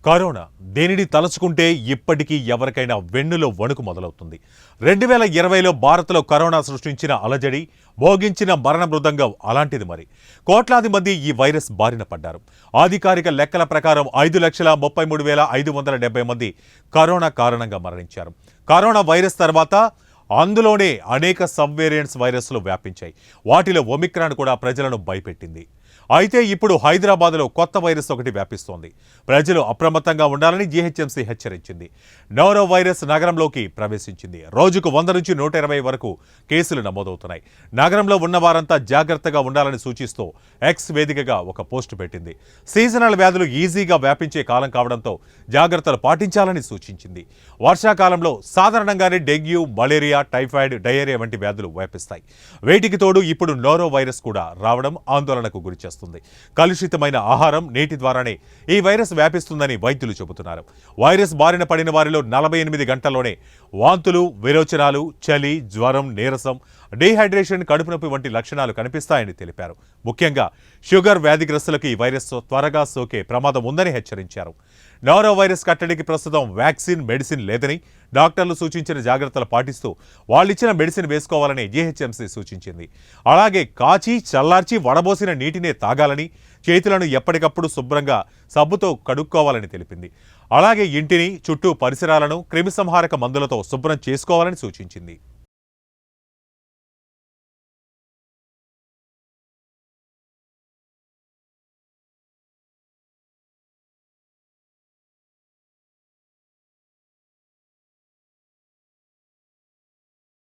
Corona దేనిని తలుచుకుంటే ఇప్పటికీ ఎవరికైనా వెన్నులో వణుకు మొదలవుతుంది. 2020లో భారత్లో కరోనా సృష్టించిన అలజడి, మోగించిన మరణ మృదంగం అలాంటిది. మరి కోట్లాది మంది ఈ వైరస్ బారిన పడ్డారు. అధికారిక లెక్కల ప్రకారం 5,33,570 మంది కరోనా కారణంగా మరణించారు. కరోనా వైరస్ తర్వాత అందులోనే అనేక సబ్ వేరియంట్స్ వైరస్లు వ్యాపించాయి. వాటిలో ఒమిక్రాన్ కూడా ప్రజలను భయపెట్టింది. అయితే ఇప్పుడు హైదరాబాద్లో కొత్త వైరస్ ఒకటి వ్యాపిస్తోంది. ప్రజలు అప్రమత్తంగా ఉండాలని జీహెచ్ఎంసీ హెచ్చరించింది. నోరో వైరస్ నగరంలోకి ప్రవేశించింది. రోజుకు 100 నుంచి 120 వరకు కేసులు నమోదవుతున్నాయి. నగరంలో ఉన్న వారంతా జాగ్రత్తగా ఉండాలని సూచిస్తూ ఎక్స్ వేదికగా ఒక పోస్టు పెట్టింది. సీజనల్ వ్యాధులు ఈజీగా వ్యాపించే కాలం కావడంతో జాగ్రత్తలు పాటించాలని సూచించింది. వర్షాకాలంలో సాధారణంగానే డెంగ్యూ, మలేరియా, టైఫాయిడ్, డయేరియా వంటి వ్యాధులు వ్యాపిస్తాయి. వీటికి తోడు ఇప్పుడు నోరో వైరస్ కూడా రావడం ఆందోళనకు గురిచేస్తుంది. కలుషితమైన ఆహారం, నీటి ద్వారానే ఈ వైరస్ వ్యాపిస్తుందని వైద్యులు చెబుతున్నారు. వైరస్ బారిన పడిన వారిలో 48 గంటల్లోనే వాంతులు, విరోచనాలు, చలి, జ్వరం, నీరసం, డీహైడ్రేషన్, కడుపు నొప్పి వంటి లక్షణాలు కనిపిస్తాయని తెలిపారు. ముఖ్యంగా షుగర్ వ్యాధిగ్రస్తులకు ఈ వైరస్ త్వరగా సోకే ప్రమాదం ఉందని హెచ్చరించారు. నోరో వైరస్ కట్టడికి ప్రస్తుతం వ్యాక్సిన్, మెడిసిన్ లేదని, డాక్టర్లు సూచించిన జాగ్రత్తలు పాటిస్తూ వాళ్ళిచ్చిన మెడిసిన్ వేసుకోవాలని జీహెచ్ఎంసీ సూచించింది. అలాగే కాచి, చల్లార్చి, వడబోసిన నీటినే తాగాలని, చేతులను ఎప్పటికప్పుడు శుభ్రంగా సబ్బుతో కడుక్కోవాలని తెలిపింది. అలాగే ఇంటిని, చుట్టూ పరిసరాలను క్రిమిసంహారక మందులతో శుభ్రం చేసుకోవాలని సూచించింది.